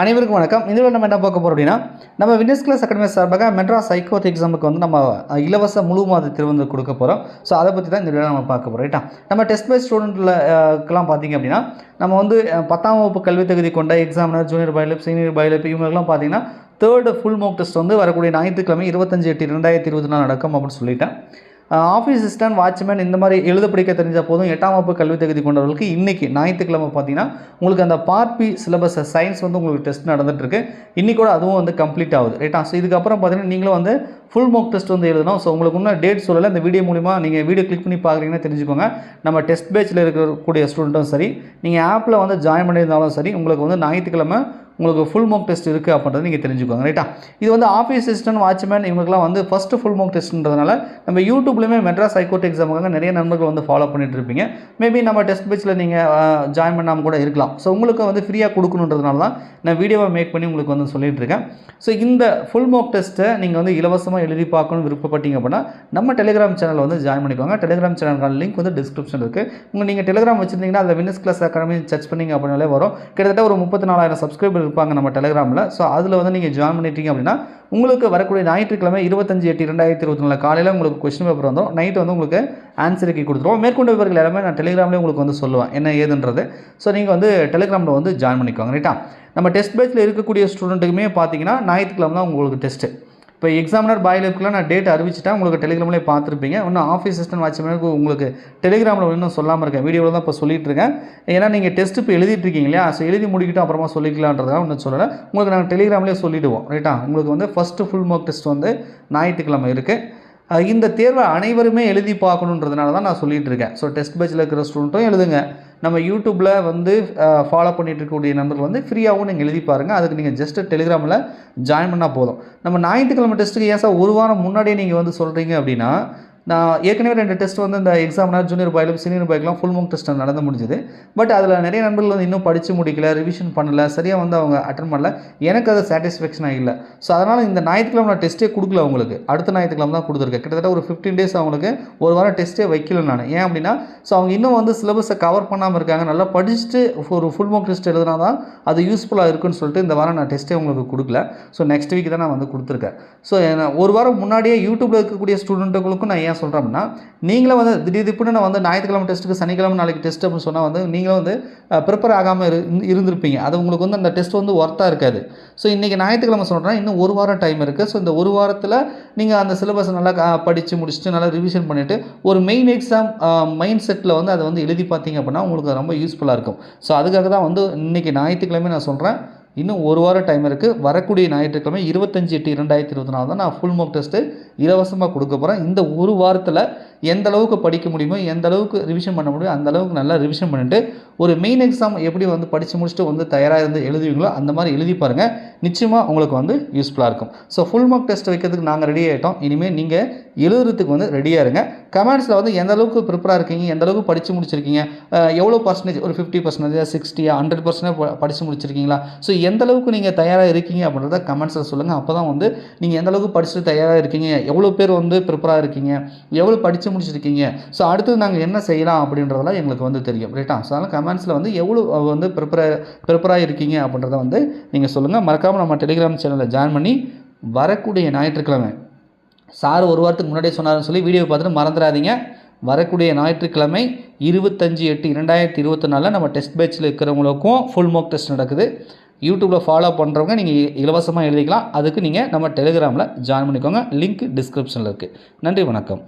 அனைவருக்கும் வணக்கம். இதில் நம்ம என்ன பார்க்க போகிறோம் அப்படின்னா, நம்ம வின்னர்ஸ் கிளாஸ் அகாடமி சார்பாக மெட்ராஸ் ஹைகோர்ட் எக்ஸாமுக்கு வந்து நம்ம இலவச முழு மாத தேர்வு கொடுக்க போகிறோம். ஸோ அதை பற்றி தான் இந்த வீடியோ நம்ம பார்க்க போகிறோம். ரைட்டா, நம்ம டெஸ்ட் பேஸ் ஸ்டூடெண்ட்லாம் பார்த்திங்க அப்படின்னா, நம்ம வந்து 10ஆம் வகுப்பு கல்வி தகுதி கொண்ட எக்ஸாமினர், ஜூனியர் பயோலப், சீனியர் பயோலப் இவங்களுக்குலாம் பார்த்தீங்கன்னா தேர்டு ஃபுல் மார்க் டெஸ்ட் வந்து வரக்கூடிய ஞாயிற்றுக்கிழமை 25/8/2024 நடக்கும் அப்படின்னு சொல்லிட்டேன். ஆஃபீஸ் அசிஸ்டன்ட், வாட்ச்மேன் இந்த மாதிரி எழுத படிக்க தெரிஞ்சால் போதும் 8ஆம் வகுப்பு கல்வி தகுதி கொண்டவர்களுக்கு இன்றைக்கி ஞாயிற்றுக்கிழமை பார்த்தீங்கன்னா உங்களுக்கு அந்த பார்ட் பி சிலபஸ் சயின்ஸ் வந்து உங்களுக்கு டெஸ்ட் நடந்துகிட்ருக்கு. இன்றைக்கி கூட அதுவும் வந்து கம்ப்ளீட் ஆகுது. ரைட்டா, ஸோ இதுக்கப்புறம் பார்த்தீங்கன்னா நீங்களும் வந்து ஃபுல் மார்க் டெஸ்ட் வந்து எழுதணும். ஸோ உங்களுக்கு இன்னும் டேட் சொல்லலை. இந்த வீடியோ மூலிமா நீங்கள் வீடியோ கிளிக் பண்ணி பார்க்குறீங்கன்னா தெரிஞ்சுக்கோங்க. நம்ம டெஸ்ட் பேட்சில் இருக்கக்கூடிய ஸ்டூடெண்ட்டும் சரி, நீங்கள் ஆப்பில் வந்து ஜாயின் பண்ணியிருந்தாலும் சரி, உங்களுக்கு வந்து ஞாயிற்றுக்கிழமை உங்களுக்கு ஃபுல் மார்க் டெஸ்ட் இருக்குது அப்படின்றது நீங்கள் தெரிஞ்சுக்கோங்க. ரைட்டா, இது வந்து ஆஃபீஸ் அசிஸ்டன்ட், வாட்ச்மேன் இவங்களுக்குலாம் வந்து ஃபஸ்ட்டு ஃபுல் மார்க் டெஸ்ட்ன்றதுனால நம்ம யூடியூப்லேயுமே மெட்ராஸ் ஹைகோர்ட் எக்ஸாமுக்காக நிறைய நண்பர்கள் வந்து ஃபாலோ பண்ணிட்டு இருப்பீங்க. மேபி நம்ம டெஸ்ட் பேட்சில் நீங்கள் ஜாயின் பண்ணாமல் கூட இருக்கலாம். ஸோ உங்களுக்கு வந்து ஃப்ரீயாக கொடுக்கணுன்றதுனால தான் நான் வீடியோவை மேக் பண்ணி உங்களுக்கு வந்து சொல்லிட்டு இருக்கேன். ஸோ இந்த ஃபுல் மார்க் டெஸ்ட்டை நீங்கள் வந்து இலவசமாக எழுதி பார்க்கணும் விருப்பப்பட்டீங்க அப்படின்னா நம்ம டெலிகிராம் சேனல் வந்து ஜாயின் பண்ணிக்கோங்க. டெலிகிராம் சேனலுக்கான லிங்க் வந்து டிஸ்கிரிப்ஷன் இருக்குது. நீங்கள் டெலிகிராம் வச்சுருந்தீங்கன்னா அதில் வின்னர்ஸ் கிளாஸ் அகாடமி சர்ச் பண்ணிங்க அப்படின்னாலே வரும். கிட்டத்தட்ட ஒரு 34,000 சப்ஸ்கிரைபர் இருப்பாங்க நம்ம டெலிகிராமில். ஸோ அதில் வந்து நீங்கள் ஜாயின் பண்ணிட்டீங்க அப்படின்னா உங்களுக்கு வரக்கூடிய ஞாயிற்றுக்கிழமை 25/8/2024 காலையில் உங்களுக்கு கொஸ்டின் பேப்பர் வந்தோம், நைட்டு வந்து உங்களுக்கு ஆன்சர் கீ கொடுத்துருவோம். மேற்கொண்ட விவரங்கள் எல்லாமே நான் டெலிகிராம்லேயே உங்களுக்கு வந்து சொல்லுவேன் என்ன ஏதுன்றது. ஸோ நீங்கள் வந்து டெலிகிராமில் வந்து ஜாயின் பண்ணிக்கோங்க. ரைட்டா, நம்ம டெஸ்ட் பேட்சில் இருக்கக்கூடிய ஸ்டூடெண்ட்டுக்குமே பார்த்தீங்கன்னா ஞாயிற்றுக்கிழமை தான் உங்களுக்கு டெஸ்ட்டு. இப்போ எக்ஸாமினர் பாய்லப்புக்குலாம் நான் டேட் அறிவிச்சிட்டேன், உங்களுக்கு டெலிகிராம்லேயே பார்த்துருப்பீங்க. இன்னும் ஆஃபீஸ் அசிஸ்டன்ட், வாட்ச்மேனுக்கு உங்களுக்கு டெலிகிராமில் இன்னும் சொல்லாமல் இருக்கேன், வீடியோவில் தான் இப்போ சொல்லிட்டு இருக்கேன். ஏன்னா நீங்கள் டெஸ்ட் இப்போ எழுதிட்டு இருக்கீங்க இல்லையா, ஸோ எழுதி முடிக்கிட்டு அப்புறமா சொல்லிக்கலான்றதுக்காக ஒன்றும் சொல்லலை. உங்களுக்கு நாங்கள் டெலிகிராம்லேயே சொல்லிவிடுவோம். ரைட்டா, உங்களுக்கு வந்து ஃபஸ்ட்டு ஃபுல் மார்க் டெஸ்ட் வந்து ஞாயிற்றுக்கிழமை இருக்குது. இந்த தேர்வை அனைவருமே எழுதி பார்க்கணுன்றதுனால தான் நான் சொல்லிகிட்டு இருக்கேன். ஸோ டெஸ்ட் பேட்சில் இருக்கிற ஸ்டூடெண்ட்டும் எழுதுங்க, நம்ம யூடியூப்பில் வந்து ஃபாலோ பண்ணிட்டு இருக்கக்கூடிய நம்பர்கள் வந்து ஃப்ரீயாகவும் நீங்கள் எழுதி பாருங்கள். அதுக்கு நீங்கள் ஜஸ்ட்டு டெலிகிராமில் ஜாயின் பண்ணால் போதும். நம்ம ஞாயிற்றுக்கிழமை டெஸ்ட்டுக்கு ஏன் சார் ஒரு வாரம் முன்னாடியே நீங்கள் வந்து சொல்கிறீங்க அப்படின்னா, நான் ஏற்கனவே 2 டெஸ்ட் வந்து இந்த எக்ஸாமினர், ஜூனியர் பயோலப், சீனியர் பயோலப்லாம் ஃபுல் மார்க் டெஸ்ட் நடந்து முடிஞ்சுது. பட் அதில் நிறைய நண்பர்கள் வந்து இன்னும் படித்து முடிக்கல, ரிவிஷன் பண்ணலை, சரியாக வந்து அவங்க அட்டன் பண்ணல. எனக்கு அது சாட்டிஸ்ஃபேக்ஷனாக இல்லை. ஸோ அதனால் இந்த ஞாயிற்றுக்கிழமை நான் டெஸ்ட்டே கொடுக்கல அவங்களுக்கு, அடுத்த ஞாயிற்றுக்கிழமை தான் கொடுத்துருக்கேன். கிட்டத்தட்ட ஒரு 15 டேஸ் அவங்களுக்கு ஒரு வாரம் டெஸ்ட்டே வைக்கல நான். ஏன் அப்படின்னா, ஸோ அவங்க இன்னும் வந்து சிலபஸை கவர் பண்ணாமல் இருக்காங்க. நல்லா படிச்சுட்டு ஒரு ஃபுல் மார்க் டெஸ்ட் எழுதுனா தான் அது யூஸ்ஃபுல்லாக இருக்குன்னு சொல்லிட்டு இந்த வாரம் நான் டெஸ்ட்டே உங்களுக்கு கொடுக்கல. ஸோ நெக்ஸ்ட் வீக் தான் நான் வந்து கொடுத்துருக்கேன். ஸோ ஒரு வாரம் முன்னாடியே யூடியூப்பில் இருக்கக்கூடிய ஸ்டூடெண்ட்டுகளுக்கும் நான் ஏன் சொல்கிறேன் அப்படின்னா, நீங்களும் வந்து திடீர்னு நான் வந்து ஞாயிற்றுக்கிழமை டெஸ்ட்டுக்கு சனிக்கிழமை நாளைக்கு டெஸ்ட் அப்படின்னு சொன்னால் வந்து நீங்களும் வந்து ப்ரிப்பேர் ஆகாமல் இருந்திருப்பீங்க. அது உங்களுக்கு வந்து அந்த டெஸ்ட் வந்து ஒர்த்தாக இருக்காது. ஸோ இன்றைக்கி ஞாயிற்றுக்கிழமை சொல்கிறேன், இன்னும் ஒரு வாரம் டைம் இருக்குது. ஸோ இந்த ஒரு வாரத்தில் நீங்கள் அந்த சிலபஸை நல்லா படித்து முடிச்சுட்டு நல்லா ரிவிஷன் பண்ணிவிட்டு ஒரு மெயின் எக்ஸாம் மைண்ட் செட்டில் வந்து அதை வந்து எழுதி பார்த்தீங்க அப்படின்னா உங்களுக்கு ரொம்ப யூஸ்ஃபுல்லாக இருக்கும். ஸோ அதுக்காக தான் வந்து இன்றைக்கி ஞாயிற்றுக்கிழமை நான் சொல்கிறேன், இன்னும் ஒரு வாரம் டைம் இருக்குது. வரக்கூடிய ஞாயிற்றுக்கிழமை 25/8/2024 தான் நான் ஃபுல் மார்க் டெஸ்ட்டு இலவசமாக கொடுக்க போகிறேன். இந்த ஒரு வாரத்தில் எந்த அளவுக்கு படிக்க முடியுமோ, எந்த அளவுக்கு ரிவிஷன் பண்ண முடியும், அந்த அளவுக்கு நல்லா ரிவிஷன் பண்ணிவிட்டு ஒரு மெயின் எக்ஸாம் எப்படி வந்து படித்து முடிச்சுட்டு வந்து தயாராக இருந்து எழுதுவீங்களோ அந்த மாதிரி எழுதி பாருங்கள். நிச்சயமாக உங்களுக்கு வந்து யூஸ்ஃபுல்லாக இருக்கும். ஸோ ஃபுல் மார்க் டெஸ்ட் வைக்கிறதுக்கு நாங்கள் ரெடி ஆகிட்டோம். இனிமேல் நீங்கள் எழுதுறதுக்கு வந்து ரெடியாக இருங்க. கமெண்ட்ஸில் வந்து எந்த அளவுக்கு ப்ரிப்பராக இருக்கீங்க, எந்த அளவுக்கு படித்து முடிச்சிருக்கீங்க, எவ்வளோ பர்சன்டேஜ், ஒரு 50%, 60, 100% படித்து முடிச்சிருக்கீங்களா, ஸோ எந்த அளவுக்கு நீங்கள் தயாராக இருக்கீங்க அப்படின்றத கமெண்ட்ஸில் சொல்லுங்கள். அப்போ தான் வந்து நீங்கள் எந்த அளவுக்கு படிச்சுட்டு தயாராக இருக்கீங்க, எவ்வளோ பேர் வந்து ப்ரிப்பராக இருக்கீங்க, எவ்வளோ படித்து முடிச்சிருக்கீங்க, ஸோ அடுத்தது நாங்கள் என்ன செய்யலாம் அப்படின்றதெல்லாம் எங்களுக்கு வந்து தெரியும். ரைட்டா, ஸோ அதனால் கமெண்ட்ஸில் வந்து எவ்வளோ வந்து ப்ரிப்பராக இருக்கீங்க அப்படின்றத வந்து நீங்கள் சொல்லுங்கள். மறக்காமல் நம்ம டெலிகிராம் சேனலில் ஜாயின் பண்ணி வரக்கூடிய ஞாயிற்றுக்கிழமை சார் ஒரு வாரத்துக்கு முன்னாடியே சொன்னார்னு சொல்லி வீடியோ பார்த்துட்டு மறந்துடாதீங்க. வரக்கூடிய ஞாயிற்றுக்கிழமை 25/8/2024 நம்ம டெஸ்ட் பேட்சில் இருக்கிறவங்களுக்கும் ஃபுல் மார்க் டெஸ்ட் நடக்குது. யூடியூப்பில் ஃபாலோ பண்ணுறவங்க நீங்கள் இலவசமாக எழுதிக்கலாம். அதுக்கு நீங்கள் நம்ம டெலிகிராமில் ஜாயின் பண்ணிக்கோங்க. லிங்க் டிஸ்கிரிப்ஷனில் இருக்குது. நன்றி, வணக்கம்.